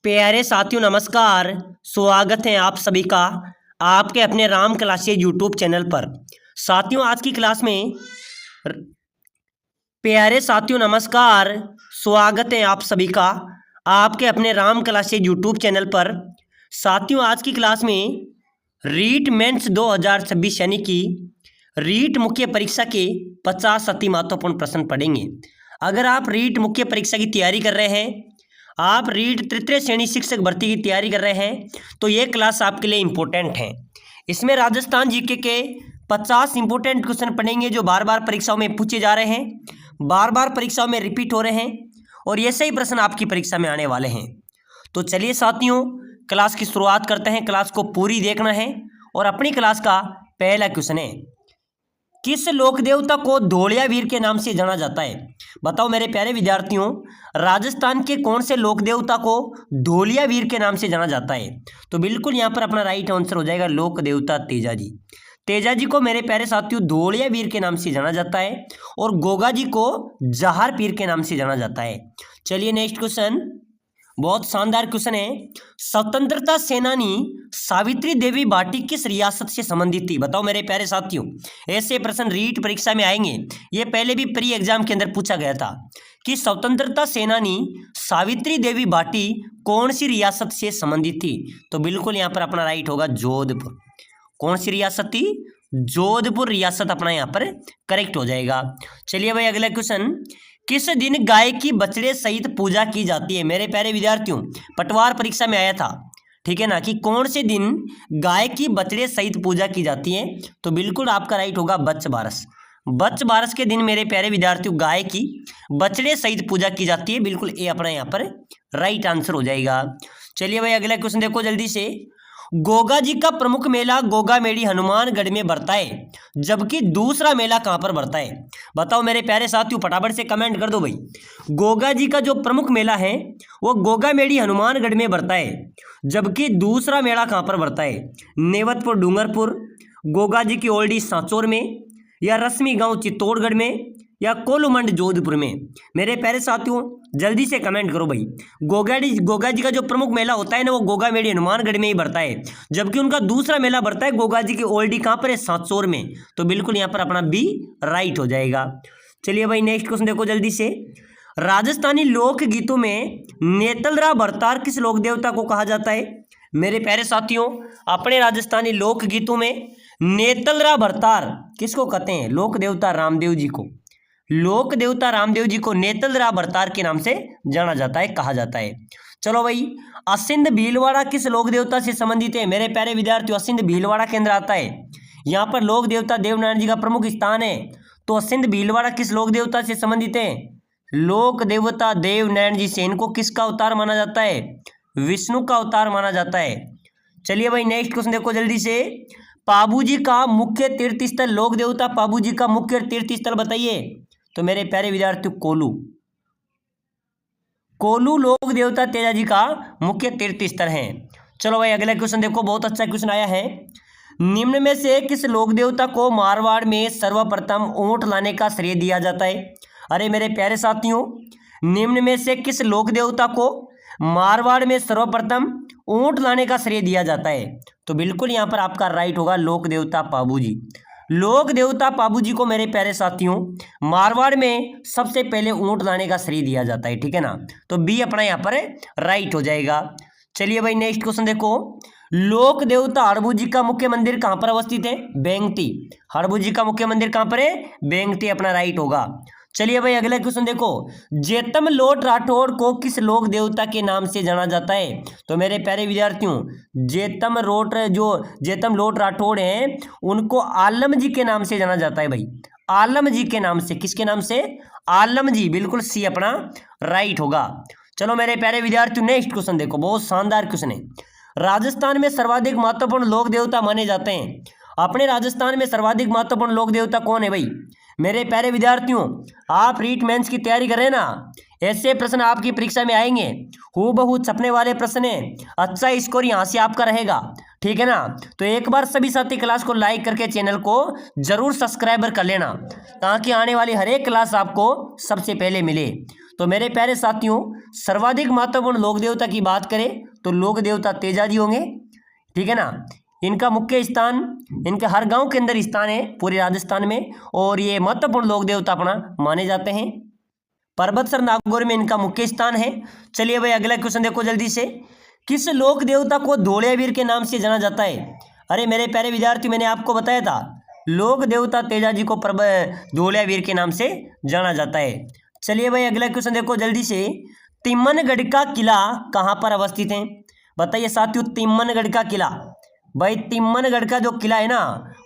प्यारे साथियों नमस्कार। स्वागत है आप सभी का आपके अपने राम क्लासेज यूट्यूब चैनल पर। साथियों आज की क्लास में प्यारे साथियों नमस्कार। स्वागत है आप सभी का आपके अपने राम क्लासेज यूट्यूब चैनल पर। साथियों आज की क्लास में रीट मेंस 2026 यानी कि रीट मुख्य परीक्षा के 50 अति महत्वपूर्ण प्रश्न पढ़ेंगे। अगर आप रीट मुख्य परीक्षा की तैयारी कर रहे हैं, आप रीट तृतीय श्रेणी शिक्षक भर्ती की तैयारी कर रहे हैं, तो ये क्लास आपके लिए इम्पोर्टेंट है। इसमें राजस्थान जीके के 50 इंपोर्टेंट क्वेश्चन पढ़ेंगे जो बार बार परीक्षाओं में पूछे जा रहे हैं, बार बार परीक्षाओं में रिपीट हो रहे हैं और ये सही प्रश्न आपकी परीक्षा में आने वाले हैं। तो चलिए साथियों क्लास की शुरुआत करते हैं। क्लास को पूरी देखना है और अपनी क्लास का पहला क्वेश्चन है, किस लोक देवता को धोलिया वीर के नाम से जाना जाता है? बताओ मेरे प्यारे विद्यार्थियों, राजस्थान के कौन से लोक देवता को धोलिया वीर के नाम से जाना जाता है? तो बिल्कुल यहाँ पर अपना राइट आंसर हो जाएगा लोक देवता तेजाजी। तेजाजी को मेरे प्यारे साथियों धोलिया वीर के नाम से जाना जाता है और गोगा जी को जहार पीर के नाम से जाना जाता है। चलिए नेक्स्ट क्वेश्चन, बहुत शानदार क्वेश्चन है। स्वतंत्रता सेनानी सावित्री देवी भाटी किस रियासत से संबंधित थी? बताओ मेरे प्यारे साथियों, ऐसे प्रश्न रीट परीक्षा में आएंगे। ये पहले भी प्री एग्जाम के अंदर पूछा गया था कि स्वतंत्रता सेनानी सावित्री देवी भाटी कौन सी रियासत से संबंधित थी? तो बिल्कुल यहाँ पर अपना राइट होगा जोधपुर। कौन सी रियासत थी? जोधपुर रियासत अपना यहाँ पर करेक्ट हो जाएगा। चलिए भाई अगला क्वेश्चन, किस दिन गाय की बछड़े सहित पूजा की जाती है? मेरे प्यारे विद्यार्थियों पटवार परीक्षा में आया था, ठीक है ना, कि कौन से दिन गाय की बछड़े सहित पूजा की जाती है? तो बिल्कुल आपका राइट होगा बच्च बारस। बच्च बारस के दिन मेरे प्यारे विद्यार्थियों गाय की बछड़े सहित पूजा की जाती है। बिल्कुल ये अपना यहाँ पर राइट आंसर हो जाएगा। चलिए भाई अगला क्वेश्चन देखो जल्दी से। गोगा जी का प्रमुख मेला गोगा मेड़ी हनुमानगढ़ में बढ़ता है, जबकि दूसरा मेला कहाँ पर बढ़ता है? बताओ मेरे प्यारे साथियों फटाफट से कमेंट कर दो भाई। गोगा जी का जो प्रमुख मेला है वो गोगा मेड़ी हनुमानगढ़ में बढ़ता है, जबकि दूसरा मेला कहाँ पर बढ़ता है? नेवतपुर डूंगरपुर, गोगा जी की ओल्डी सांचौर में, या रश्मि गांव चित्तौड़गढ़ में, या कोलूमंड जोधपुर में? मेरे प्यारे साथियों जल्दी से कमेंट करो भाई। गोगा जी का जो प्रमुख मेला होता है ना वो गोगा मेड़ी हनुमानगढ़ में ही बढ़ता है, जबकि उनका दूसरा मेला बढ़ता है गोगा जी की ओल्डी कहाँ पर है? सांचौर में। तो बिल्कुल यहाँ पर अपना बी राइट हो जाएगा। चलिए भाई नेक्स्ट क्वेश्चन देखो जल्दी से। राजस्थानी लोक गीतों में नेतलरा भरतार किस लोक देवता को कहा जाता है? मेरे प्यारे साथियों अपने राजस्थानी लोक गीतों में नेतलरा भरतार किसको कहते हैं? लोक देवता रामदेव जी को। लोक देवता रामदेव जी को नेतलरा भरतार के नाम से जाना जाता है, कहा जाता है। चलो भाई, असिंध भीलवाड़ा किस लोक देवता से संबंधित है? मेरे प्यारे विद्यार्थियों असिंध भीलवाड़ा के अंदर आता है। यहाँ पर लोक देवता देवनारायण जी का प्रमुख स्थान है, तो असिंध भीलवाड़ा किस लोक देवता से संबंधित है? लोक देवता देवनारायण जी से। इनको किसका अवतार माना जाता है? विष्णु का अवतार माना जाता है। चलिए भाई नेक्स्ट क्वेश्चन देखो जल्दी से। पाबू जी का मुख्य तीर्थ स्थल, लोक देवता पाबू जी का मुख्य तीर्थ स्थल बताइए। तो मेरे प्यारे विद्यार्थियों कोलू लोक देवता तेजाजी का मुख्य तीर्थ स्थल है। चलो भाई अगला क्वेश्चन देखो, बहुत अच्छा क्वेश्चन आया है। निम्न में से किस लोक देवता को मारवाड़ में सर्वप्रथम ऊंट लाने का श्रेय दिया जाता है? अरे मेरे प्यारे साथियों, निम्न में से किस लोक देवता को मारवाड़ में सर्वप्रथम ऊंट लाने का श्रेय दिया जाता है? तो बिल्कुल यहाँ पर आपका राइट होगा लोक देवता पाबू जी। लोक देवता पाबू जी को मेरे प्यारे साथियों मारवाड़ में सबसे पहले ऊंट लाने का श्रेय दिया जाता है, ठीक है ना। तो बी अपना यहाँ पर राइट हो जाएगा। चलिए भाई नेक्स्ट क्वेश्चन देखो। लोक देवता हड़बू जी का मुख्य मंदिर कहाँ पर अवस्थित है? बेंगती। हड़बू जी का मुख्य मंदिर कहाँ पर है? बेंगती अपना राइट होगा। चलिए भाई अगला क्वेश्चन देखो। जेतम लोट राठौड़ को किस लोक देवता के नाम से जाना जाता है? तो मेरे प्यारे विद्यार्थियों जेतम लोट राठौड़ हैं उनको आलम जी के नाम से जाना जाता है भाई। आलम जी के नाम से। किसके नाम से? आलम जी। बिल्कुल सी अपना राइट होगा। चलो मेरे प्यारे विद्यार्थियों नेक्स्ट क्वेश्चन देखो, बहुत शानदार क्वेश्चन है। राजस्थान में सर्वाधिक महत्वपूर्ण लोक देवता माने जाते हैं। अपने राजस्थान में सर्वाधिक महत्वपूर्ण लोक देवता कौन है भाई? मेरे प्यारे विद्यार्थियों आप रीट मेंस की तैयारी कर रहे हैं ना, ऐसे प्रश्न आपकी परीक्षा में आएंगे, हूबहू छपने वाले प्रश्न है। अच्छा स्कोर यहाँ से आपका रहेगा, ठीक है ना। तो एक बार सभी साथी क्लास को लाइक करके चैनल को जरूर सब्सक्राइबर कर लेना, ताकि आने वाली हर एक क्लास आपको सबसे पहले मिले। तो मेरे प्यारे साथियों, सर्वाधिक महत्वपूर्ण लोक देवता की बात करें तो लोक देवता तेजा जी होंगे, ठीक है ना। इनका मुख्य स्थान, इनके हर गांव के अंदर स्थान है पूरे राजस्थान में, और ये महत्वपूर्ण लोक देवता अपना माने जाते हैं। पर्वतसर नागौर में इनका मुख्य स्थान है। चलिए भाई अगला क्वेश्चन देखो जल्दी से। किस लोक देवता को धौलियावीर के नाम से जाना जाता है? अरे मेरे प्यारे विद्यार्थी, मैंने आपको बताया था लोक देवता तेजा जी को धौलियावीर के नाम से जाना जाता है। चलिए भाई अगला क्वेश्चन देखो जल्दी से। तिम्मनगढ़ का किला कहाँ पर अवस्थित है? बताइए साथियों, तिम्मनगढ़ का किला। भाई तिम्मनगढ़ का जो किला है ना,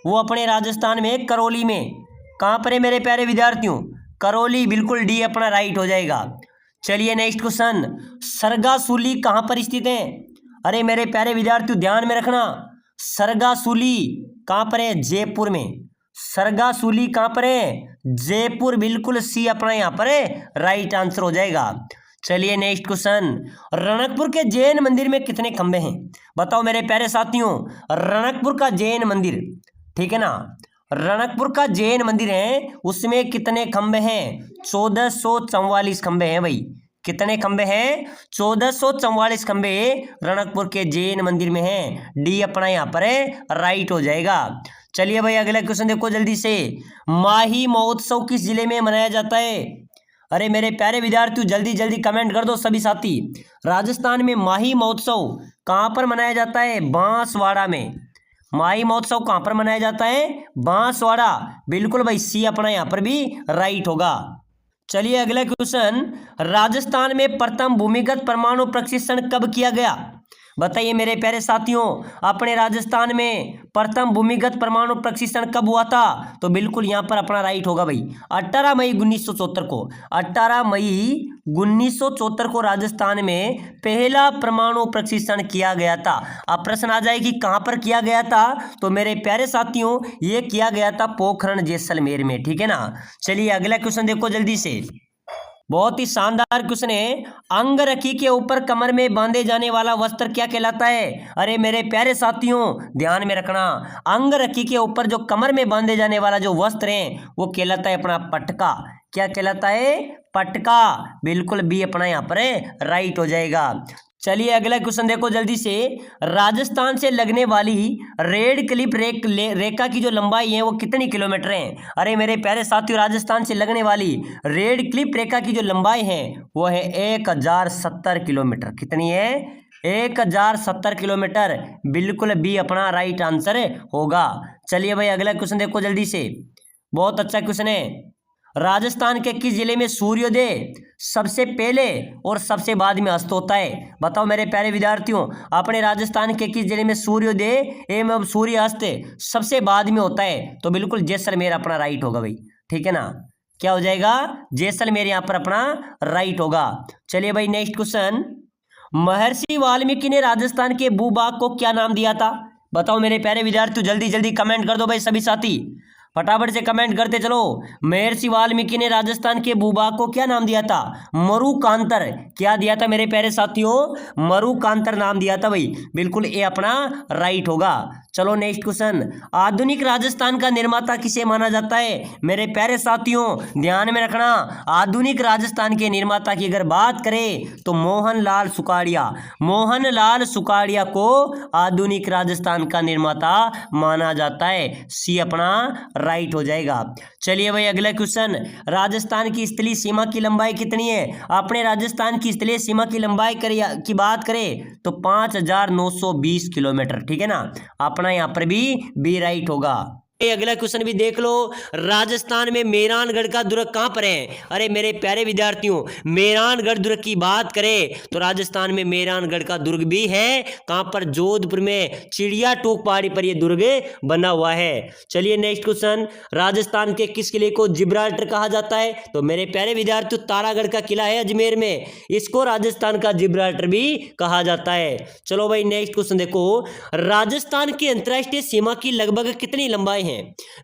वो अपने राजस्थान में करौली में। कहाँ पर है मेरे प्यारे विद्यार्थियों? करौली, बिल्कुल डी अपना राइट हो जाएगा। चलिए नेक्स्ट क्वेश्चन। सरगासुली कहाँ पर स्थित है? अरे मेरे प्यारे विद्यार्थियों ध्यान में रखना, सरगासुली कहाँ पर है? जयपुर में। सरगासुली कहाँ पर है? जयपुर, बिल्कुल सी अपना यहाँ पर है राइट आंसर हो जाएगा। चलिए नेक्स्ट क्वेश्चन। रणकपुर के जैन मंदिर में कितने खंबे हैं? बताओ मेरे प्यारे साथियों, रणकपुर का जैन मंदिर, ठीक है ना, रणकपुर का जैन मंदिर है, उसमें कितने खंबे हैं? 1444 खंबे हैं भाई। कितने खंबे हैं? 1444 खंबे रणकपुर के जैन मंदिर में हैं। डी अपना यहाँ पर है राइट हो जाएगा। चलिए भाई अगला क्वेश्चन देखो जल्दी से। माही महोत्सव किस जिले में मनाया जाता है? अरे मेरे प्यारे विद्यार्थियों जल्दी जल्दी कमेंट कर दो सभी साथी। राजस्थान में माही महोत्सव कहाँ पर मनाया जाता है? बांसवाड़ा में। माही महोत्सव कहाँ पर मनाया जाता है? बांसवाड़ा, बिल्कुल भाई सी अपना यहाँ पर भी राइट होगा। चलिए अगला क्वेश्चन। राजस्थान में प्रथम भूमिगत परमाणु प्रशिक्षण कब किया गया? बताइए मेरे प्यारे साथियों, अपने राजस्थान में प्रथम भूमिगत परमाणु प्रशिक्षण कब हुआ था? तो बिल्कुल यहाँ पर अपना राइट होगा भाई 18 मई 1974 को। 18 मई 1974 को राजस्थान में पहला परमाणु प्रशिक्षण किया गया था। अब प्रश्न आ जाए कि कहाँ पर किया गया था? तो मेरे प्यारे साथियों ये किया गया था पोखरण जैसलमेर में, ठीक है ना। चलिए अगला क्वेश्चन देखो जल्दी से, बहुत ही शानदार क्वेश्चन है। अंगरखी के ऊपर कमर में बांधे जाने वाला वस्त्र क्या कहलाता है? अरे मेरे प्यारे साथियों ध्यान में रखना, अंगरखी के ऊपर जो कमर में बांधे जाने वाला जो वस्त्र है वो कहलाता है अपना पटका। क्या कहलाता है? पटका, बिल्कुल बी अपना यहाँ पर राइट हो जाएगा। चलिए अगला क्वेश्चन देखो जल्दी से। राजस्थान से लगने वाली रेड क्लिफ रेखा की जो लंबाई है वो कितनी किलोमीटर है? अरे मेरे प्यारे साथियों, राजस्थान से लगने वाली रेड क्लिफ रेखा की जो लंबाई है वो है 1070 किलोमीटर। कितनी है? 1070 किलोमीटर, बिल्कुल बी अपना राइट आंसर होगा। चलिए भाई अगला क्वेश्चन देखो जल्दी से, बहुत अच्छा क्वेश्चन है। राजस्थान के किस जिले में सूर्योदय सबसे पहले और सबसे बाद में अस्त होता है? बताओ मेरे प्यारे विद्यार्थियों, अपने राजस्थान के किस जिले में सूर्योदय एवं सूर्यास्त सबसे बाद में होता है? तो बिल्कुल जैसलमेर अपना राइट होगा भाई, ठीक है ना। क्या हो जाएगा? जैसलमेर यहाँ पर अपना राइट होगा। चलिए भाई नेक्स्ट क्वेश्चन। महर्षि वाल्मीकि ने राजस्थान के भूभाग को क्या नाम दिया था? बताओ मेरे प्यारे विद्यार्थियों जल्दी जल्दी कमेंट कर दो भाई सभी साथी, फटाफट से कमेंट करते चलो। महर्षि वाल्मीकि ने राजस्थान के भूभाग को क्या नाम दिया था? मरुकांतर। क्या दिया था मेरे प्यारे साथियों? मरुकांतर नाम दिया था भाई, बिल्कुल ए अपना राइट होगा। चलो नेक्स्ट क्वेश्चन। आधुनिक राजस्थान का निर्माता किसे माना जाता है? मेरे प्यारे साथियों ध्यान में रखना, आधुनिक राजस्थान के निर्माता की अगर बात करें तो मोहनलाल सुखाड़िया। मोहनलाल सुखाड़िया को आधुनिक राजस्थान का निर्माता माना जाता है। सी अपना राइट हो जाएगा। चलिए भाई अगला क्वेश्चन। राजस्थान की स्थलीय सीमा की लंबाई कितनी है? अपने राजस्थान की स्थलीय सीमा की लंबाई की बात करें तो 5920 किलोमीटर, ठीक है ना। अपना यहाँ पर भी बी राइट होगा। अगला क्वेश्चन भी देख लो। राजस्थान में मेहरानगढ़ का दुर्ग कहां पर है? अरे मेरे प्यारे विद्यार्थियों, मेहरानगढ़ दुर्ग की बात करें तो राजस्थान में मेहरानगढ़ का दुर्ग भी है। कहां पर? जोधपुर में चिड़िया टोक पहाड़ी पर यह दुर्ग बना हुआ है। चलिए नेक्स्ट क्वेश्चन। राजस्थान के किस किले को जिब्राल्टर कहा जाता है? तो मेरे प्यारे विद्यार्थियों तारागढ़ का किला है अजमेर में, इसको राजस्थान का जिब्राल्टर भी कहा जाता है। चलो भाई नेक्स्ट क्वेश्चन देखो। राजस्थान की अंतर्राष्ट्रीय सीमा की लगभग कितनी लंबाई है?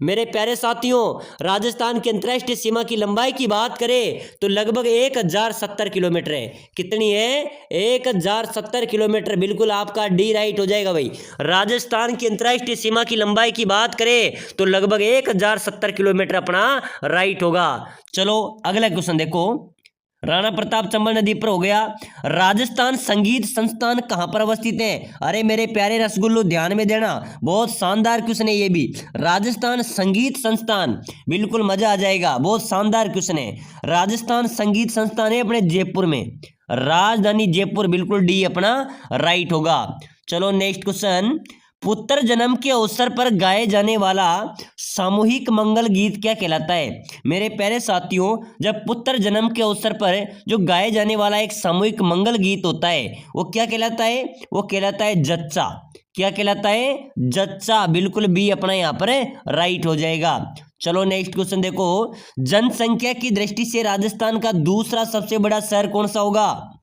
मेरे प्यारे साथियों, राजस्थान की अंतर्राष्ट्रीय सीमा की लंबाई की बात करें तो लगभग 1070 किलोमीटर है। कितनी है? 1070 किलोमीटर, बिल्कुल आपका डी राइट हो जाएगा भाई। राजस्थान की अंतर्राष्ट्रीय सीमा की लंबाई की बात करें तो लगभग 1070 किलोमीटर अपना राइट होगा। चलो अगला क्वेश्चन देखो। राणा प्रताप चंबल नदी पर हो गया। राजस्थान संगीत संस्थान कहाँ पर अवस्थित है? अरे मेरे प्यारे रसगुल्लो ध्यान में देना, बहुत शानदार क्वेश्चन है ये भी। राजस्थान संगीत संस्थान, बिल्कुल मजा आ जाएगा, बहुत शानदार क्वेश्चन है। राजस्थान संगीत संस्थान है अपने जयपुर में, राजधानी जयपुर, बिल्कुल डी अपना राइट होगा। चलो नेक्स्ट क्वेश्चन, पुत्र जन्म के अवसर पर गाए जाने वाला सामूहिक मंगल गीत क्या कहलाता है? मेरे प्यारे साथियों, जब पुत्र जन्म के अवसर पर जो गाए जाने वाला एक सामूहिक मंगल गीत होता है वो क्या कहलाता है? वो कहलाता है जच्चा। क्या कहलाता है? जच्चा, बिल्कुल बी अपना यहाँ पर राइट हो जाएगा। चलो नेक्स्ट क्वेश्चन देखो, जनसंख्या की दृष्टि से राजस्थान का दूसरा सबसे बड़ा शहर कौन सा होगा?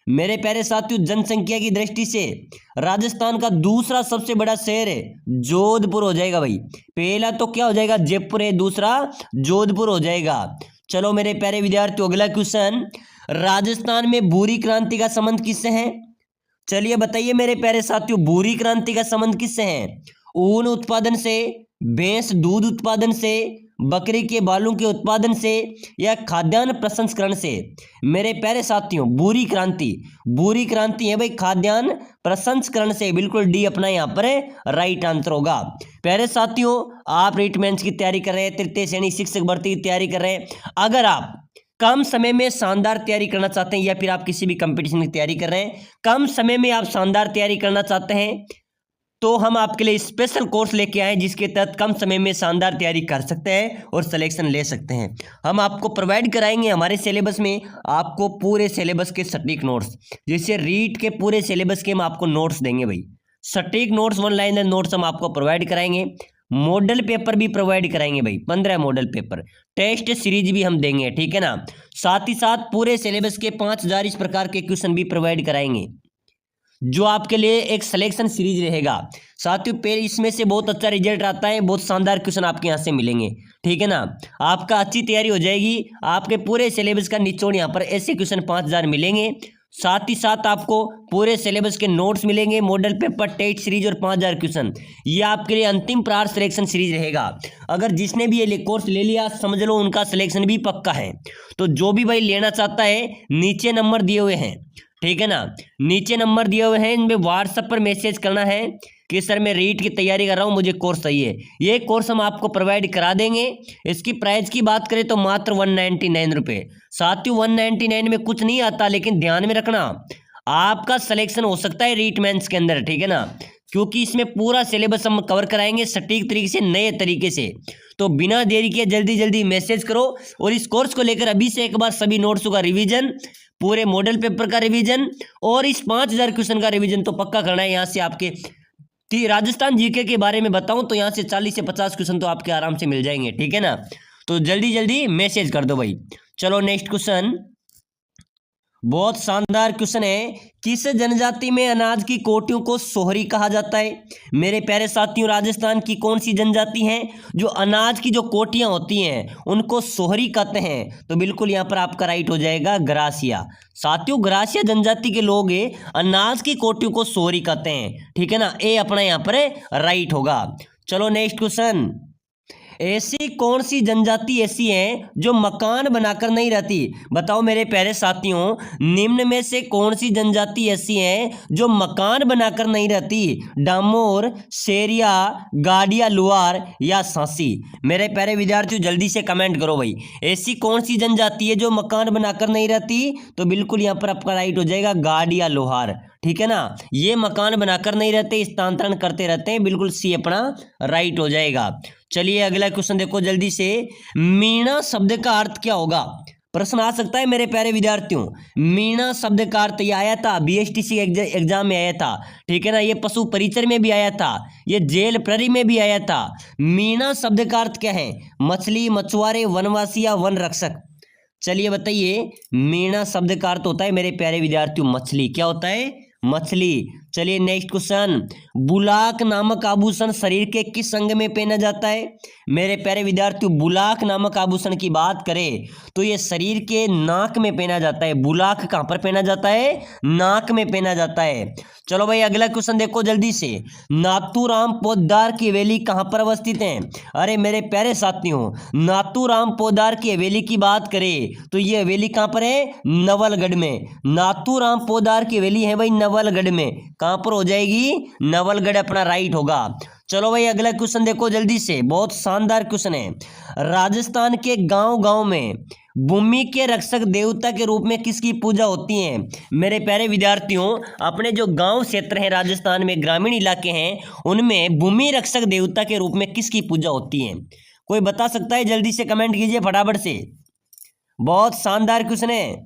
मेरे प्यारे साथियों, जनसंख्या की दृष्टि से राजस्थान का दूसरा सबसे बड़ा शहर है जोधपुर हो जाएगा भाई। पहला तो क्या हो जाएगा? जयपुर है, दूसरा जोधपुर हो जाएगा। चलो मेरे प्यारे विद्यार्थियों, अगला क्वेश्चन, राजस्थान में भूरी क्रांति का संबंध किससे है? चलिए बताइए मेरे प्यारे साथियों, भूरी क्रांति का संबंध किससे है? ऊन उत्पादन से, भैंस दूध उत्पादन से, बकरी के बालों के उत्पादन से, या खाद्यान्न प्रसंस्करण से? मेरे प्यारे साथियों, बुरी क्रांति है भाई खाद्यान्न प्रसंस्करण से, बिल्कुल डी अपना यहाँ पर राइट आंसर होगा। प्यारे साथियों, आप रीट मेंस की तैयारी कर रहे हैं, तृतीय श्रेणी शिक्षक भर्ती की तैयारी कर रहे हैं, अगर आप कम समय में शानदार तैयारी करना चाहते हैं या फिर आप किसी भी कंपटीशन की तैयारी कर रहे हैं, कम समय में आप शानदार तैयारी करना चाहते हैं, तो हम आपके लिए स्पेशल कोर्स लेके आए जिसके तहत कम समय में शानदार तैयारी कर सकते हैं और सिलेक्शन ले सकते हैं। हम आपको प्रोवाइड कराएंगे हमारे सिलेबस में आपको पूरे सिलेबस के सटीक नोट्स, जैसे रीट के पूरे सिलेबस के हम आपको नोट्स देंगे भाई, सटीक नोट्स, वन लाइनर नोट्स हम आपको प्रोवाइड कराएंगे। मॉडल पेपर भी प्रोवाइड कराएंगे भाई, 15 मॉडल पेपर, टेस्ट सीरीज भी हम देंगे, ठीक है ना। साथ ही साथ पूरे सिलेबस के 5000 इस प्रकार के क्वेश्चन भी प्रोवाइड कराएंगे जो आपके लिए एक सिलेक्शन सीरीज रहेगा। साथियों, पहले इसमें से बहुत अच्छा रिजल्ट आता है, बहुत शानदार क्वेश्चन आपके यहाँ से मिलेंगे, ठीक है ना। आपका अच्छी तैयारी हो जाएगी, आपके पूरे सिलेबस का निचोड़ यहाँ पर ऐसे क्वेश्चन 5000 मिलेंगे। साथ ही साथ आपको पूरे सिलेबस के नोट्स मिलेंगे, मॉडल पेपर, टेस्ट सीरीज और 5000 क्वेश्चन। ये आपके लिए अंतिम प्रार सिलेक्शन सीरीज रहेगा। अगर जिसने भी ये कोर्स ले लिया समझ लो उनका सिलेक्शन भी पक्का है। तो जो भी भाई लेना चाहता है, नीचे नंबर दिए हुए हैं, ठीक है ना, नीचे नंबर दिए हुए हैं, इनमें व्हाट्सएप पर मैसेज करना है कि सर मैं रीट की तैयारी कर रहा हूँ, मुझे कोर्स चाहिए। ये कोर्स हम आपको प्रोवाइड करा देंगे। इसकी प्राइस की बात करें तो मात्र 199 रुपये। साथियों, 199 में कुछ नहीं आता, लेकिन ध्यान में रखना आपका सिलेक्शन हो सकता है रीट मेंस के अंदर, ठीक है ना, क्योंकि इसमें पूरा सिलेबस हम कवर कराएंगे सटीक तरीके से, नए तरीके से। तो बिना देरी किए जल्दी जल्दी मैसेज करो और इस कोर्स को लेकर अभी से एक बार सभी नोट्सों का रिवीजन, पूरे मॉडल पेपर का रिवीजन और इस 5000 क्वेश्चन का रिवीजन तो पक्का करना है। यहाँ से आपके राजस्थान जीके के बारे में बताऊं तो यहाँ से 40 से 50 क्वेश्चन तो आपके आराम से मिल जाएंगे, ठीक है ना। तो जल्दी जल्दी मैसेज कर दो भाई। चलो नेक्स्ट क्वेश्चन, बहुत शानदार क्वेश्चन है, किस जनजाति में अनाज की कोटियों को सोहरी कहा जाता है? मेरे प्यारे साथियों, राजस्थान की कौन सी जनजाति है जो अनाज की जो कोटियां होती हैं उनको सोहरी कहते हैं? तो बिल्कुल यहाँ पर आपका राइट हो जाएगा ग्रासिया। साथियों, ग्रासिया जनजाति के लोग अनाज की कोटियों को सोहरी कहते हैं, ठीक है ना, ए अपना यहाँ पर राइट होगा। चलो नेक्स्ट क्वेश्चन, ऐसी कौन सी जनजाति ऐसी है जो मकान बनाकर नहीं रहती? बताओ मेरे प्यारे साथियों, निम्न में से कौन सी जनजाति ऐसी है जो मकान बनाकर नहीं रहती? डामोर, शेरिया, गाडिया, लुआर या सांसी? मेरे प्यारे विद्यार्थियों जल्दी से कमेंट करो भाई, ऐसी कौन सी जनजाति है जो मकान बनाकर नहीं रहती? तो बिल्कुल यहाँ पर आपका राइट हो जाएगा गाडिया लोहार, ठीक है ना। ये मकान बनाकर नहीं रहते, स्थानांतरण करते रहते हैं, बिल्कुल सी अपना राइट हो जाएगा। चलिए अगला क्वेश्चन देखो जल्दी से, मीणा शब्द का अर्थ क्या होगा? प्रश्न आ सकता है मेरे प्यारे विद्यार्थियों। मीणा शब्द का अर्थ ये आया था बीएसटीसी एग्जाम में आया था, ठीक है ना, ये पशु परिचर में भी आया था, ये जेल प्रहरी में भी आया था। मीणा शब्द का अर्थ क्या है? मछली, मछुआरे, वनवासी या वन रक्षक? चलिए बताइए, मीणा शब्द का अर्थ होता है मेरे प्यारे विद्यार्थियों मछली। क्या होता है? मछली। चलिए नेक्स्ट क्वेश्चन, बुलाक नामक आभूषण शरीर के किस अंग में पहना जाता है? मेरे प्यारे विद्यार्थियों, बुलाक नामक आभूषण की बात करें तो ये शरीर के नाक में पहना जाता है। बुलाक कहाँ पर पहना जाता है? नाक में पहना जाता है। चलो भाई अगला क्वेश्चन देखो जल्दी से, नाथूराम पोद्दार की हवेली कहाँ पर अवस्थित है? अरे मेरे प्यारे साथियों, नाथूराम पोद्दार की हवेली की बात करें तो ये हवेली कहाँ पर है? नवलगढ़ में। नाथूराम पोद्दार की हवेली है भाई नवलगढ़ में। कहाँ पर हो जाएगी? नवलगढ़ अपना राइट होगा। चलो भाई अगला क्वेश्चन देखो जल्दी से, बहुत शानदार क्वेश्चन है। राजस्थान के गांव गांव में भूमि के रक्षक देवता के रूप में किसकी पूजा होती है? मेरे प्यारे विद्यार्थियों, अपने जो गांव क्षेत्र हैं राजस्थान में, ग्रामीण इलाके हैं, उनमें भूमि रक्षक देवता के रूप में किसकी पूजा होती है? कोई बता सकता है? जल्दी से कमेंट कीजिए फटाफट से। बहुत शानदार क्वेश्चन है,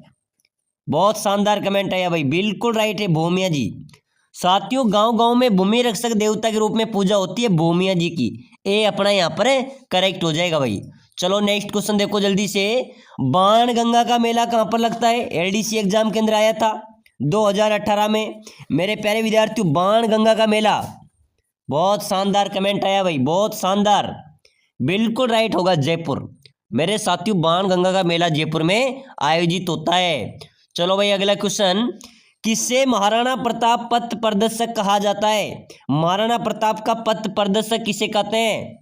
बहुत शानदार कमेंट आया भाई, बिल्कुल राइट है भूमिया जी। साथियों, गांव गांव में भूमि रक्षक देवता के रूप में पूजा होती है भूमिया जी की। ए अपना यहाँ पर करेक्ट हो जाएगा भाई। चलो नेक्स्ट क्वेश्चन देखो जल्दी से, बाण गंगा का मेला कहाँ पर लगता है? एलडीसी एग्जाम के अंदर आया था 2018 में। मेरे प्यारे विद्यार्थियों, बाण गंगा का मेला, बहुत शानदार कमेंट आया भाई, बहुत शानदार, बिल्कुल राइट होगा जयपुर। मेरे साथियों, बाण गंगा का मेला जयपुर में आयोजित होता है। चलो भाई अगला क्वेश्चन, किसे महाराणा प्रताप पथ प्रदर्शक कहा जाता है? महाराणा प्रताप का पथ प्रदर्शक किसे कहते हैं?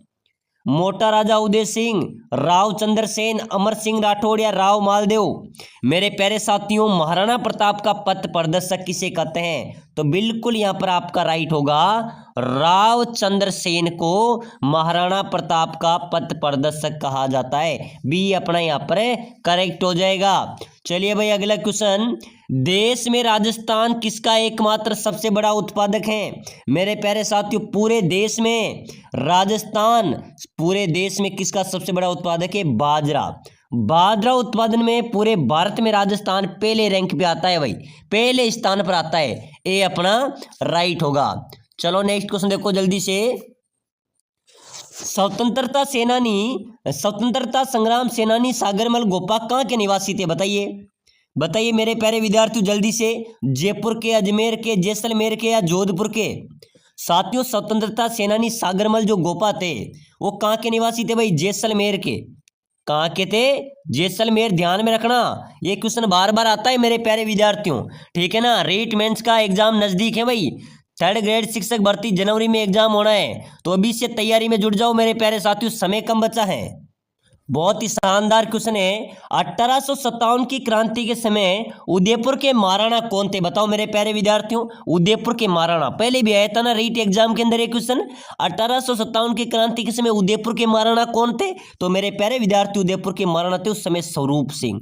मोटा राजा उदय सिंह, राव चंद्र सेन, अमर सिंह राठौड़ या राव मालदेव? मेरे प्यारे साथियों, महाराणा प्रताप का पथ प्रदर्शक किसे कहते हैं? तो बिल्कुल यहाँ पर आपका राइट होगा, राव चंद्र सेन को महाराणा प्रताप का पथ प्रदर्शक कहा जाता है। बी अपना यहाँ पर करेक्ट हो जाएगा। चलिए भाई अगला क्वेश्चन, देश में राजस्थान किसका एकमात्र सबसे बड़ा उत्पादक है? मेरे प्यारे साथियों, पूरे देश में राजस्थान, पूरे देश में किसका सबसे बड़ा उत्पादक है? बाजरा। बाजरा उत्पादन में पूरे भारत में राजस्थान पहले रैंक पे आता है भाई, पहले स्थान पर आता है। ए अपना राइट होगा। चलो नेक्स्ट क्वेश्चन देखो जल्दी से, स्वतंत्रता सेनानी, स्वतंत्रता संग्राम सेनानी सागरमल गोपा कहाँ के निवासी थे? बताइए बताइए मेरे प्यारे विद्यार्थियों जल्दी से, जयपुर के, अजमेर के, जैसलमेर के या जोधपुर के? साथियों, स्वतंत्रता सेनानी सागरमल जो गोपा थे वो कहाँ के निवासी थे भाई? जैसलमेर के। कहाँ के थे? जैसलमेर। ध्यान में रखना, ये क्वेश्चन बार बार आता है मेरे प्यारे विद्यार्थियों, ठीक है ना। रीट मेंस का एग्जाम नजदीक है भाई, 3rd ग्रेड शिक्षक भर्ती जनवरी में एग्जाम होना है, तो अभी से तैयारी में जुट जाओ मेरे प्यारे साथियों, समय कम बचा है। बहुत ही शानदार क्वेश्चन है, 1857 की क्रांति के समय उदयपुर के महाराणा कौन थे? बताओ मेरे प्यारे विद्यार्थियों, उदयपुर के महाराणा, पहले भी आया था ना रीट एग्जाम के अंदर ये क्वेश्चन। 1857 की क्रांति के समय उदयपुर के महाराणा कौन थे? तो मेरे प्यारे विद्यार्थी, उदयपुर के महाराणा थे उस समय स्वरूप सिंह।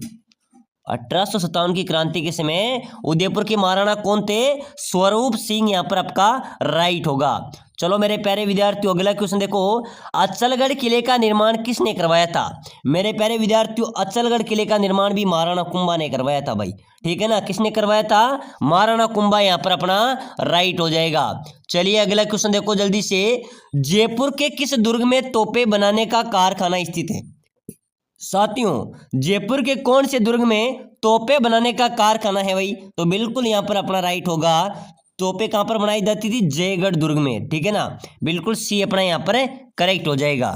1857 की क्रांति के समय उदयपुर के महाराणा कौन थे? स्वरूप सिंह यहाँ पर आपका राइट होगा। चलो मेरे प्यारे विद्यार्थियों अगला क्वेश्चन देखो, अचलगढ़ किले का निर्माण किसने करवाया था? मेरे प्यारे विद्यार्थियों, अचलगढ़ किले का निर्माण भी महाराणा कुंभा ने करवाया था भाई, ठीक है ना। किसने करवाया था? महाराणा कुंभा यहाँ पर अपना राइट हो जाएगा। चलिए अगला क्वेश्चन देखो जल्दी से, जयपुर के किस दुर्ग में तोपे बनाने का कारखाना स्थित है? साथियों, जयपुर के कौन से दुर्ग में तोपे बनाने का कारखाना है भाई? तो बिल्कुल यहाँ पर अपना राइट होगा, तोपे कहां पर बनाई जाती थी? जयगढ़ दुर्ग में, ठीक है ना। बिल्कुल सी अपना यहाँ पर करेक्ट हो जाएगा।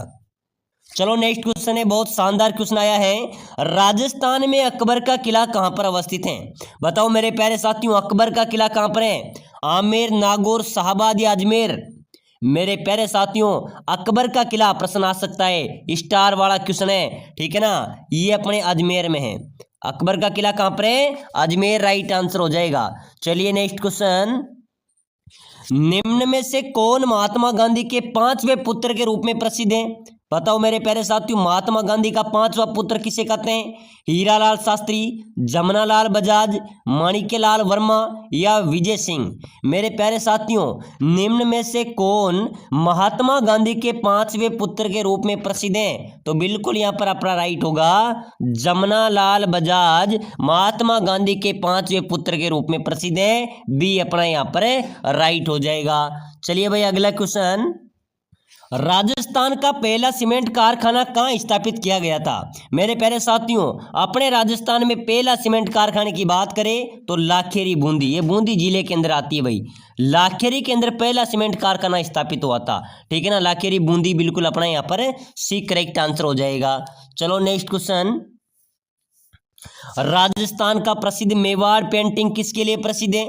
चलो नेक्स्ट क्वेश्चन है, बहुत शानदार क्वेश्चन आया है, राजस्थान में अकबर का किला कहां पर अवस्थित है? बताओ मेरे प्यारे साथियों, अकबर का किला कहां पर है? आमेर, नागौर, शाहबाद या अजमेर? मेरे प्यारे साथियों, अकबर का किला प्रश्न आ सकता है, स्टार वाला क्वेश्चन है, ठीक है ना। ये अपने अजमेर में है। अकबर का किला कहां पर है? अजमेर राइट आंसर हो जाएगा। चलिए नेक्स्ट क्वेश्चन, निम्न में से कौन महात्मा गांधी के 5वें पुत्र के रूप में प्रसिद्ध है? बताओ मेरे प्यारे साथियों, महात्मा गांधी का 5वां पुत्र किसे कहते हैं? हीरालाल शास्त्री, जमनालाल बजाज, माणिक्यलाल वर्मा या विजय सिंह? मेरे प्यारे साथियों, निम्न में से कौन महात्मा गांधी के 5वें पुत्र के रूप में प्रसिद्ध है? तो बिल्कुल यहाँ पर अपना राइट होगा, जमनालाल बजाज महात्मा गांधी के 5वें पुत्र के रूप में प्रसिद्ध है। बी अपना यहाँ पर राइट हो जाएगा। चलिए भाई अगला क्वेश्चन, राजस्थान का पहला सीमेंट कारखाना कहाँ स्थापित किया गया था? मेरे प्यारे साथियों, अपने राजस्थान में पहला सीमेंट कारखाने की बात करें तो लाखेरी बूंदी, ये बूंदी जिले के अंदर आती है भाई। लाखेरी के अंदर पहला सीमेंट कारखाना स्थापित हुआ था, ठीक है ना। लाखेरी बूंदी बिल्कुल अपना यहाँ पर सी करेक्ट आंसर हो जाएगा। चलो नेक्स्ट क्वेश्चन, राजस्थान का प्रसिद्ध मेवाड़ पेंटिंग किसके लिए प्रसिद्ध है?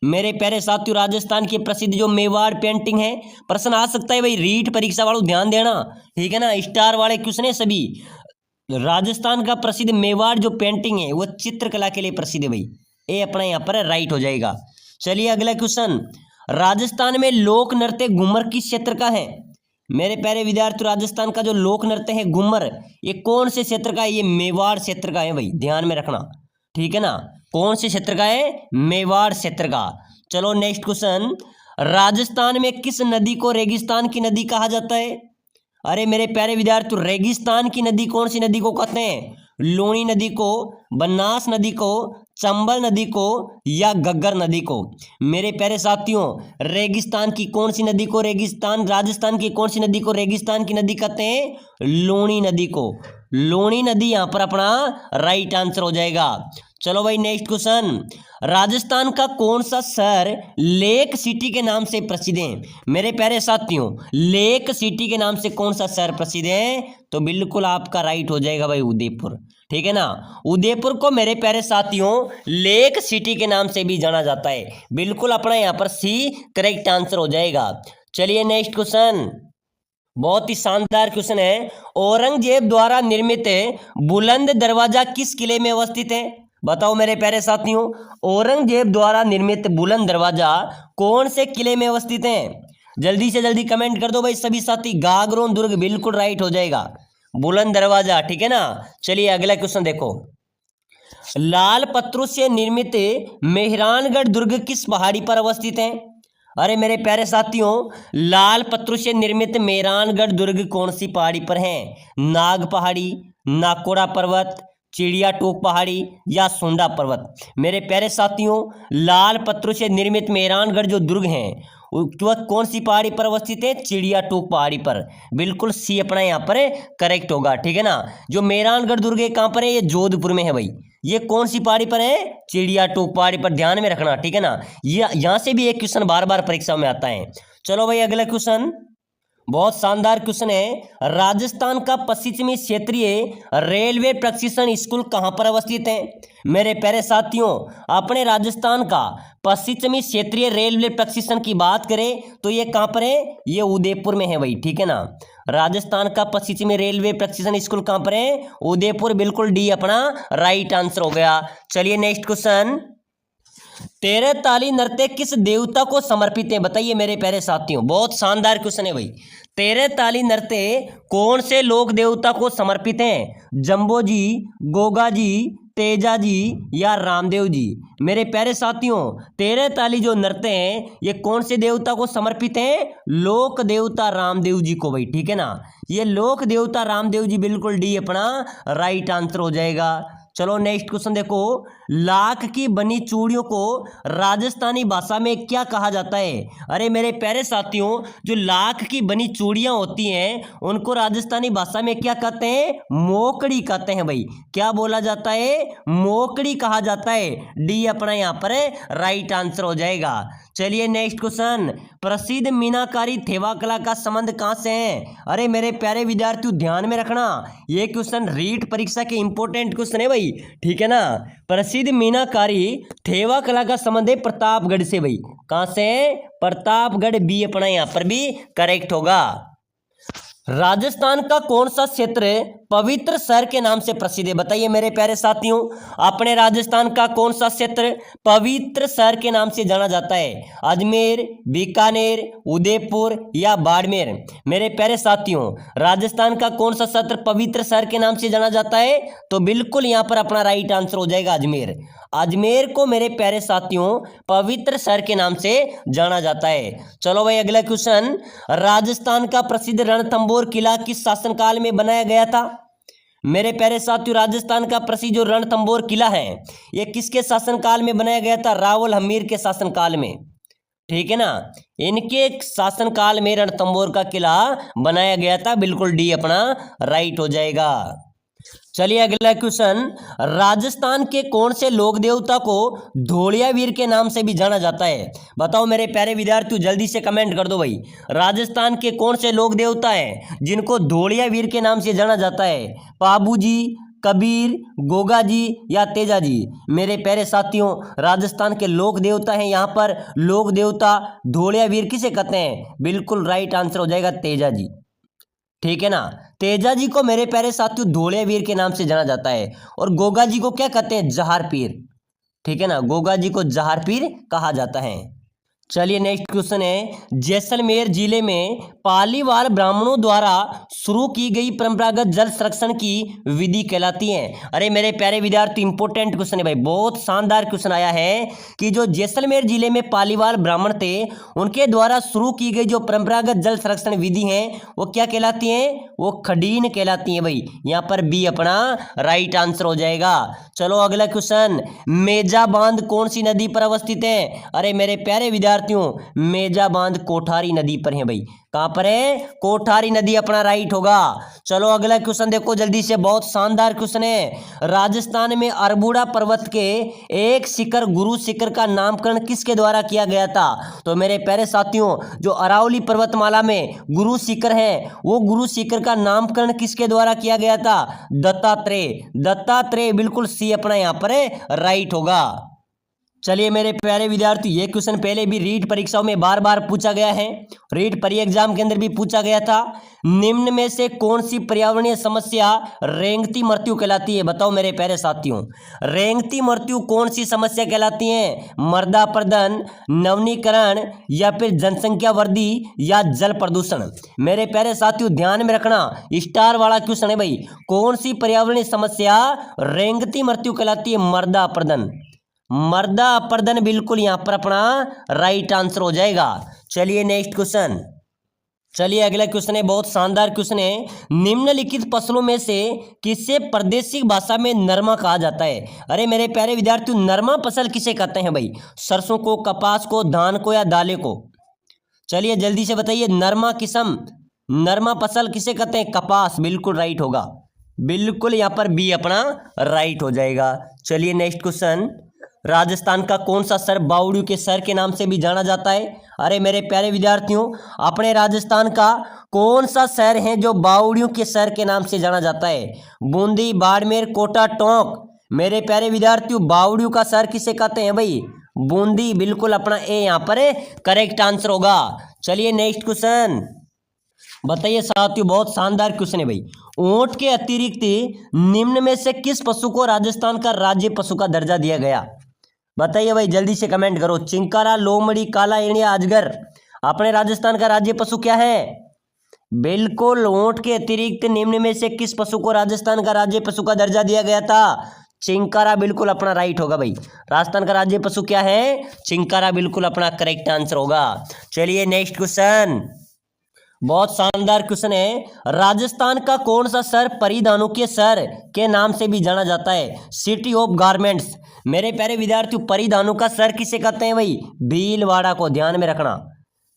मेरे प्यारे साथियों, राजस्थान की प्रसिद्ध जो मेवाड़ पेंटिंग है, प्रश्न आ सकता है भाई, रीट परीक्षा वालों ध्यान देना, ठीक है ना। स्टार वाले क्वेश्चन है सभी। राजस्थान का प्रसिद्ध मेवाड़ जो पेंटिंग है वो चित्रकला के लिए प्रसिद्ध है भाई, ये अपना यहाँ पर राइट हो जाएगा। चलिए अगला क्वेश्चन, राजस्थान में लोक नृत्य घूमर किस क्षेत्र का है? मेरे प्यारे विद्यार्थी, राजस्थान का जो लोक नृत्य है घूमर, ये कौन से क्षेत्र का है? ये मेवाड़ क्षेत्र का है भाई, ध्यान में रखना, ठीक है ना। कौन से क्षेत्र का है? मेवाड़ क्षेत्र का। चलो नेक्स्ट क्वेश्चन, राजस्थान में किस नदी को रेगिस्तान की नदी कहा जाता है? अरे मेरे प्यारे विद्यार्थी, रेगिस्तान की नदी कौन सी नदी को कहते हैं? लूणी नदी को, बनास नदी को, चंबल नदी को या घग्गर नदी को? मेरे प्यारे साथियों, रेगिस्तान की कौन सी नदी को रेगिस्तान, राजस्थान की कौन सी नदी को रेगिस्तान की नदी कहते हैं? लूणी नदी को। लूणी नदी यहां पर अपना राइट आंसर हो जाएगा। चलो भाई नेक्स्ट क्वेश्चन, राजस्थान का कौन सा शहर लेक सिटी के नाम से प्रसिद्ध है? मेरे प्यारे साथियों, लेक सिटी के नाम से कौन सा शहर प्रसिद्ध है? तो बिल्कुल आपका राइट हो जाएगा भाई उदयपुर, ठीक है ना। उदयपुर को मेरे प्यारे साथियों लेक सिटी के नाम से भी जाना जाता है, बिल्कुल अपना यहाँ पर सी करेक्ट आंसर हो जाएगा। चलिए नेक्स्ट क्वेश्चन, बहुत ही शानदार क्वेश्चन है, औरंगजेब द्वारा निर्मित बुलंद दरवाजा किस किले में अवस्थित है? बताओ मेरे प्यारे साथियों, औरंगजेब द्वारा निर्मित बुलंद दरवाजा कौन से किले में अवस्थित है? जल्दी से जल्दी कमेंट कर दो भाई सभी साथी। गागरोन दुर्ग बिल्कुल राइट हो जाएगा, बुलंद दरवाजा, ठीक है ना। चलिए अगला क्वेश्चन देखो, लाल पत्थरों से निर्मित मेहरानगढ़ दुर्ग किस पहाड़ी पर अवस्थित है? अरे मेरे प्यारे साथियों, लाल पत्थरों से निर्मित मेहरानगढ़ दुर्ग कौन सी पहाड़ी पर है? नाग पहाड़ी, नाकोड़ा पर्वत, चिड़िया टोक पहाड़ी या सोंडा पर्वत? मेरे प्यारे साथियों, लाल पत्थरों से निर्मित मेहरानगढ़ जो दुर्ग हैं वह कौन सी पहाड़ी पर अवस्थित है? चिड़िया टोक पहाड़ी पर, बिल्कुल सी अपना यहाँ पर करेक्ट होगा, ठीक है ना। जो मेहरानगढ़ दुर्ग है कहाँ पर है? ये जोधपुर में है भाई। ये कौन सी पहाड़ी पर है? चिड़िया टोक पहाड़ी पर, ध्यान में रखना, ठीक है ना। ये यहाँ से भी एक क्वेश्चन बार बार परीक्षा में आता है। चलो भाई अगला क्वेश्चन, बहुत शानदार क्वेश्चन है, राजस्थान का पश्चिमी क्षेत्रीय रेलवे प्रशिक्षण स्कूल कहां पर अवस्थित है? मेरे प्यारे साथियों, अपने राजस्थान का पश्चिमी क्षेत्रीय रेलवे प्रशिक्षण की बात करें तो ये कहां पर है? ये उदयपुर में है भाई, ठीक है ना। राजस्थान का पश्चिमी रेलवे प्रशिक्षण स्कूल कहां पर है? उदयपुर, बिल्कुल डी अपना राइट आंसर हो गया। चलिए नेक्स्ट क्वेश्चन, तेरह ताली नृत्य किस देवता को समर्पित है? बताइए मेरे प्यारे साथियों, बहुत शानदार क्वेश्चन है भाई। तेरह ताली नृत्य कौन से लोक देवता को समर्पित हैं? जंबो जी, गोगा जी, तेजा जी या रामदेव जी? मेरे प्यारे साथियों, तेरह ताली जो नृत्य हैं ये कौन से देवता को समर्पित हैं? लोक देवता रामदेव जी को भाई, ठीक है ना। ये लोक देवता रामदेव जी, बिल्कुल डी अपना राइट आंसर हो जाएगा। चलो नेक्स्ट क्वेश्चन देखो, लाख की बनी चूड़ियों को राजस्थानी भाषा में क्या कहा जाता है? अरे मेरे प्यारे साथियों, जो लाख की बनी चूड़ियां होती हैं उनको राजस्थानी भाषा में क्या कहते हैं? मोकड़ी कहते हैं भाई। क्या बोला जाता है? मोकड़ी कहा जाता है, डी अपना यहाँ पर राइट आंसर हो जाएगा। चलिए नेक्स्ट क्वेश्चन, प्रसिद्ध मीनाकारी थेवा कला का संबंध कहाँ से है? अरे मेरे प्यारे विद्यार्थियों ध्यान में रखना, ये क्वेश्चन रीट परीक्षा के इंपॉर्टेंट क्वेश्चन है भाई, ठीक है ना। प्रसिद्ध मीनाकारी थेवा कला का संबंध है प्रतापगढ़ से भाई। कहाँ से? प्रतापगढ़, बी अपना यहाँ पर भी करेक्ट होगा। राजस्थान का कौन सा क्षेत्र पवित्र शहर के नाम से प्रसिद्ध है? बताइए मेरे प्यारे साथियों, अपने राजस्थान का कौन सा क्षेत्र पवित्र शहर के नाम से जाना जाता है? अजमेर, बीकानेर, उदयपुर या बाड़मेर? मेरे प्यारे साथियों, राजस्थान का कौन सा क्षेत्र पवित्र शहर के नाम से जाना जाता है? तो बिल्कुल यहाँ पर अपना राइट आंसर हो जाएगा अजमेर। अजमेर को मेरे प्यारे साथियों पवित्र शहर के नाम से जाना जाता है। चलो भाई अगला क्वेश्चन, राजस्थान का प्रसिद्ध रणथंभौर किला किस शासनकाल में बनाया गया था? मेरे प्यारे साथियों, राजस्थान का प्रसिद्ध जो रणथंभौर किला है ये किसके शासनकाल में बनाया गया था? रावल हमीर के शासनकाल में। ठीक है ना। इनके शासनकाल में रणथंभौर का किला बनाया गया था। बिल्कुल डी अपना राइट हो जाएगा। चलिए अगला क्वेश्चन, राजस्थान के कौन से लोक देवता को धोलिया वीर के नाम से भी जाना जाता है? बताओ मेरे प्यारे विद्यार्थियों, जल्दी से कमेंट कर दो भाई। राजस्थान के कौन से लोक देवता हैं जिनको धोलिया वीर के नाम से जाना जाता है? पाबू जी, कबीर, गोगा जी या तेजा जी? मेरे प्यारे साथियों, राजस्थान के लोक देवता हैं यहाँ पर लोक देवता धोलिया वीर किसे कहते हैं? बिल्कुल राइट आंसर हो जाएगा तेजा जी। ठीक है ना। तेजा जी को मेरे प्यारे साथियों धोलिया वीर के नाम से जाना जाता है। और गोगा जी को क्या कहते हैं? जहार पीर। ठीक है ना, गोगा जी को जहार पीर कहा जाता है। चलिए नेक्स्ट क्वेश्चन है, जैसलमेर जिले में पालीवाल ब्राह्मणों द्वारा शुरू की गई परंपरागत जल संरक्षण की विधि कहलाती है? अरे मेरे प्यारे विद्यार्थी, इंपोर्टेंट क्वेश्चन है भाई, बहुत शानदार क्वेश्चन आया है कि जो जैसलमेर जिले में पालीवाल ब्राह्मण थे उनके द्वारा शुरू की गई जो परंपरागत जल संरक्षण विधि है वो क्या कहलाती है? वो खडीन कहलाती है भाई। यहाँ पर बी अपना राइट आंसर हो जाएगा। चलो अगला क्वेश्चन, मेजा बांध कौन सी नदी पर अवस्थित है? अरे मेरे प्यारे विद्यार्थियों, मेजा बांध कोठारी नदी पर है भाई। कहां पर है? कोठारी नदी अपना राइट होगा। चलो अगला क्वेश्चन देखो जल्दी से, बहुत शानदार क्वेश्चन है। राजस्थान में अरबुड़ा पर्वत के एक शिखर गुरु शिखर का नामकरण किसके द्वारा किया गया था? तो मेरे प्यारे साथियों, जो अरावली पर्वतमाला में गुरु शिखर है वो गुरु शिखर का नामकरण किसके द्वारा किया गया था? दत्तात्रेय। दत्तात्रेय, बिल्कुल सी अपना यहाँ पर राइट होगा। चलिए मेरे प्यारे विद्यार्थी, ये क्वेश्चन पहले भी रीट परीक्षाओं में बार बार पूछा गया है, रीट परी एग्जाम के अंदर भी पूछा गया था। निम्न में से कौन सी पर्यावरणीय समस्या रेंगती मृत्यु कहलाती है? बताओ मेरे प्यारे साथियों, रेंगती मृत्यु कौन सी समस्या कहलाती है? मृदापर्दन, नवनीकरण या फिर जनसंख्या वृद्धि या जल प्रदूषण? मेरे प्यारे साथियों ध्यान में रखना, स्टार वाला क्वेश्चन है भाई। कौन सी पर्यावरणीय समस्या रेंगती मृत्यु कहलाती है? मृदापर्दन। मर्दा अपर्दन, बिल्कुल यहां पर अपना राइट आंसर हो जाएगा। चलिए नेक्स्ट क्वेश्चन, चलिए अगला क्वेश्चन है, बहुत शानदार क्वेश्चन है। निम्नलिखित फसलों में से किसे प्रादेशिक भाषा में नरमा कहा जाता है? अरे मेरे प्यारे विद्यार्थियों, नरमा फसल किसे कहते हैं भाई? सरसों को, कपास को, धान को या दालें को? चलिए जल्दी से बताइए, नरमा किस्म, नरमा फसल किसे कहते हैं? कपास, बिल्कुल राइट होगा। बिल्कुल यहाँ पर बी अपना राइट हो जाएगा। चलिए नेक्स्ट क्वेश्चन, राजस्थान का कौन सा शहर बावड़ियों के शहर के नाम से भी जाना जाता है? अरे मेरे प्यारे विद्यार्थियों, अपने राजस्थान का कौन सा शहर है जो बावड़ियों के शहर के नाम से जाना जाता है? बूंदी, बाड़मेर, कोटा, टोंक? मेरे प्यारे विद्यार्थियों, बावड़ियों का शहर किसे कहते हैं भाई? बूंदी, बिल्कुल अपना ए यहाँ पर करेक्ट आंसर होगा। चलिए नेक्स्ट क्वेश्चन, बताइए साथियों, बहुत शानदार क्वेश्चन है भाई। ऊंट के अतिरिक्त निम्न में से किस पशु को राजस्थान का राज्य पशु का दर्जा दिया गया? बताइए भाई, जल्दी से कमेंट करो। चिंकारा, लोमड़ी, काला हिरण, अजगर? अपने राजस्थान का राज्य पशु क्या है? बिल्कुल ऊंट के अतिरिक्त निम्न में से किस पशु को राजस्थान का राज्य पशु का दर्जा दिया गया था? चिंकारा, बिल्कुल अपना राइट होगा भाई। राजस्थान का राज्य पशु क्या है? चिंकारा, बिल्कुल अपना करेक्ट आंसर होगा। चलिए नेक्स्ट क्वेश्चन, बहुत शानदार क्वेश्चन है। राजस्थान का कौन सा शहर परिधानों के शहर के नाम से भी जाना जाता है? City of garments. मेरे प्यारे विद्यार्थियों, परिधानों का शहर किसे कहते हैं भाई? भीलवाड़ा को, ध्यान में रखना।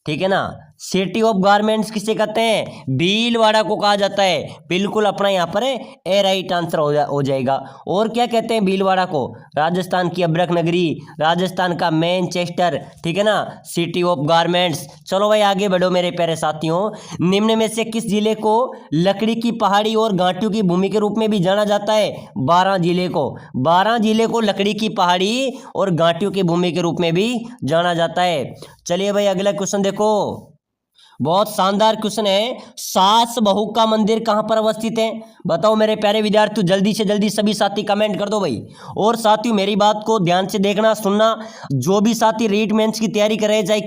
ठीक है ना, सिटी ऑफ गारमेंट्स किसे कहते हैं? भीलवाड़ा को कहा जाता है। बिल्कुल अपना यहाँ पर ए राइट आंसर हो जाएगा। और क्या कहते हैं भीलवाड़ा को? राजस्थान की अब्रक नगरी, राजस्थान का मैनचेस्टर, ठीक है ना, सिटी ऑफ गारमेंट्स। चलो भाई आगे बढ़ो मेरे प्यारे साथियों। निम्न में से किस जिले को लकड़ी की पहाड़ी और घाटियों की भूमि के रूप में भी जाना जाता है? 12 जिले को, 12 जिले को लकड़ी की पहाड़ी और घाटियों की भूमि के रूप में भी जाना जाता है। चलिए भाई अगला क्वेश्चन देखो, बहुत शानदार क्वेश्चन है। सास बहू का मंदिर कहां पर अवस्थित है? बताओ मेरे प्यारे विद्यार्थियों, जल्दी से जल्दी सभी साथी कमेंट कर दो भाई। और साथियों मेरी बात को ध्यान से देखना सुनना, जो भी साथी रीट मेंस की तैयारी कर रहे हैं, चाहे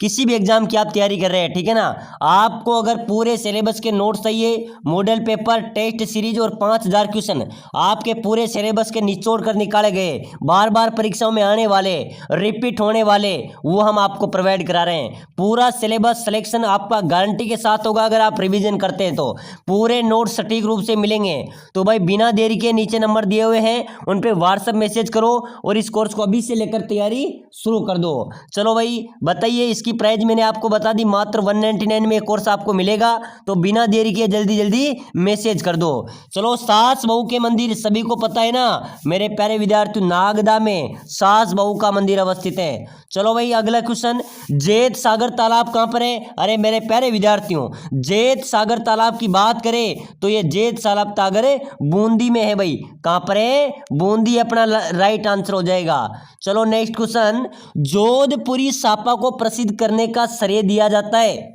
किसी भी एग्जाम की आप तैयारी कर रहे हैं, ठीक है ना, आपको अगर पूरे सिलेबस के नोट्स चाहिए, मॉडल पेपर, टेस्ट सीरीज और 5000 क्वेश्चन आपके पूरे सिलेबस के निचोड़ कर निकाले गए, बार बार परीक्षाओं में आने वाले, रिपीट होने वाले, वो हम आपको प्रोवाइड करा रहे हैं। पूरा सिलेबस करेक्शन आपका गारंटी के साथ होगा अगर आप रिवीजन करते हैं तो पूरे नोट सटीक रूप से मिलेंगे। तो भाई बिना देरी के नीचे नंबर दिए हुए हैं उन पे व्हाट्सएप मैसेज करो और इस कोर्स को अभी से लेकर तैयारी शुरू कर दो। चलो भाई बताइए, इसकी प्राइस मैंने आपको बता दी, मात्र 199 में कोर्स आपको मिलेगा। तो बिना देरी के जल्दी जल्दी मैसेज कर दो। चलो, सास बहू के मंदिर सभी को पता है ना मेरे प्यारे विद्यार्थियों, नागदा में सास बहू का मंदिर अवस्थित है। चलो भाई अगला क्वेश्चन, जेत सागर तालाब कहां पर है? अरे मेरे प्यारे विद्यार्थियों, जेत सागर तालाब की बात करें तो ये जेत सागर बूंदी में है भाई। कहां पर है? बूंदी अपना राइट आंसर हो जाएगा। चलो नेक्स्ट क्वेश्चन, जोधपुरी सापा को प्रसिद्ध करने का श्रेय दिया जाता है।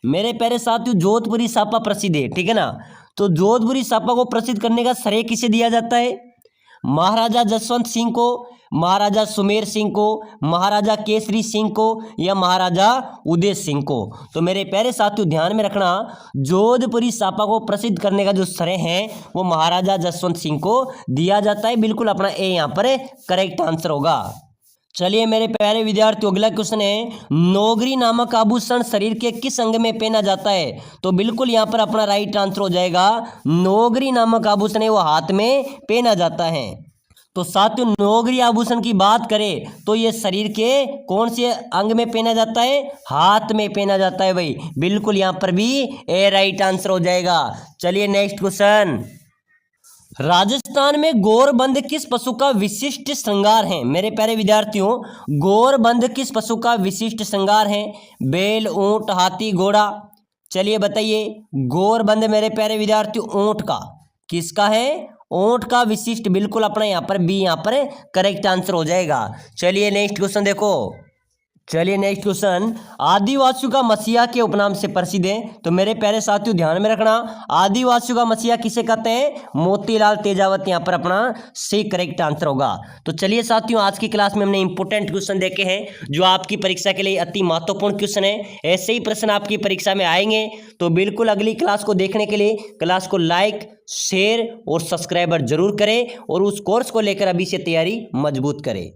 मेरे प्यारे साथियों, जोधपुरी सापा प्रसिद्ध है, ठीक है ना। तो जोधपुरी सापा को प्रसिद्ध करने का श्रेय किसे दिया जाता है? महाराजा जसवंत सिंह को, महाराजा सुमेर सिंह को, महाराजा केसरी सिंह को, या महाराजा उदय सिंह को? तो मेरे प्यारे साथियों ध्यान में रखना, जोधपुरी सापा को प्रसिद्ध करने का जो श्रेय है वो महाराजा जसवंत सिंह को दिया जाता है। बिल्कुल अपना ए यहाँ पर करेक्ट आंसर होगा। चलिए मेरे प्यारे विद्यार्थियों, अगला क्वेश्चन है, नौगरी नामक आभूषण शरीर के किस अंग में पहना जाता है? तो बिल्कुल यहाँ पर अपना राइट आंसर हो जाएगा, नौगरी नामक आभूषण है वो हाथ में पहना जाता है। तो साथियों, नौगरी आभूषण की बात करें तो ये शरीर के कौन से अंग में पहना जाता है? हाथ में पहना जाता है भाई। बिल्कुल यहाँ पर भी ए राइट आंसर हो जाएगा। चलिए नेक्स्ट क्वेश्चन, राजस्थान में गौरबंद किस पशु का विशिष्ट श्रृंगार है? मेरे प्यारे विद्यार्थियों, गौरबंद किस पशु का विशिष्ट श्रृंगार है? बैल, ऊंट, हाथी, घोड़ा? चलिए बताइए, गौरबंद मेरे प्यारे विद्यार्थियों ऊंट का। किसका है? ऊंट का विशिष्ट। बिल्कुल अपना यहाँ पर बी यहाँ पर करेक्ट आंसर हो जाएगा। चलिए नेक्स्ट क्वेश्चन देखो। चलिए नेक्स्ट क्वेश्चन, आदिवासियों का मसीहा के उपनाम से प्रसिद्ध है। तो मेरे प्यारे साथियों ध्यान में रखना, आदिवासियों का मसीहा किसे कहते हैं? मोतीलाल तेजावत यहाँ पर अपना सी करेक्ट आंसर होगा। तो चलिए साथियों, आज की क्लास में हमने इंपोर्टेंट क्वेश्चन देखे हैं जो आपकी परीक्षा के लिए अति महत्वपूर्ण क्वेश्चन है। ऐसे ही प्रश्न आपकी परीक्षा में आएंगे। तो बिल्कुल अगली क्लास को देखने के लिए क्लास को लाइक, शेयर और सब्सक्राइबर जरूर करें और उस कोर्स को लेकर अभी से तैयारी मजबूत करें।